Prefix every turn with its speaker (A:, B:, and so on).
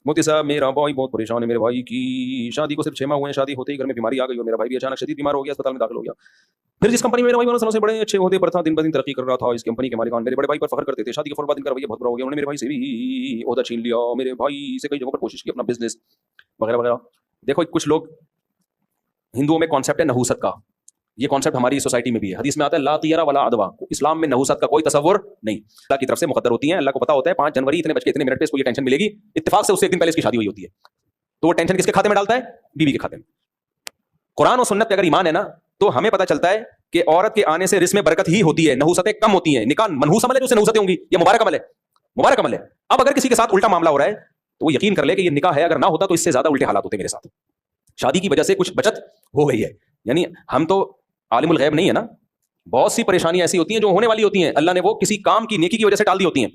A: मोती साहब मेरा भाई बहुत परेशान है। मेरे भाई की शादी को सिर्फ 6 माह हुए हैं, शादी होते ही घर में बीमारी आ गई और मेरा भाई भी अचानक शदीद बीमार हो गया, अस्पताल में दाखिल हो गया। फिर जिस कंपनी में मेरा भाई 12 सालों से बड़े अच्छे ओहदे पर था, दिन ब दिन तरक्की कर रहा था, इस कंपनी के मालिकान मेरे बड़े भाई पर फख्र करते थे। शादी के फौरन बाद इनका रवैया बहुत बुरा हो गया, उन्होंने मेरे भाई से भी ओहदा छीन लिया, मेरे भाई से कई जगहों पर कोशिश की अपना बिजनेस वगैरह वगैरह। देखो कुछ लोग, हिंदुओं में कॉन्सेप्ट है नहूसत का, ये कॉन्सेप्ट हमारी सोसाइटी में भी है। हदीस में आता है ला तियरा वला अदवा, इस्लाम में नहूसत का कोई तसव्वुर नहीं, अल्लाह की तरफ से मुकद्दर होती है। अल्लाह को पता होता है 5 जनवरी इतने बज के इतने मिनट पे इसको ये टेंशन मिलेगी, इत्तेफाक से उससे एक दिन पहले इसकी शादी हुई होती है, तो वो टेंशन किसके खाते में डालता है? बीवी के खाते में। कुरान और सुन्नत पे अगर ईमान है ना, तो हमें पता चलता है कि औरत के आने से रिस्क में बरकत ही होती है, नहूसतें कम होती हैं। निकाह मनहूस अमल है, जो उससे नहूसतें होंगी, ये मुबारक अमल है, मुबारक अमल है। अब अगर किसी के साथ उल्टा मामला हो रहा है तो वो यकीन कर ले कि ये निकाह है, अगर ना होता तो इससे ज्यादा उल्टे हालात होते मेरे साथ। शादी की वजह से कुछ बचत हो गई है, यानी हम तो आलिमुल गैब नहीं है ना। बहुत सी परेशानियां ऐसी होती हैं जो होने वाली होती हैं, अल्लाह ने वो किसी काम की नेकी की वजह से टाल दी होती हैं।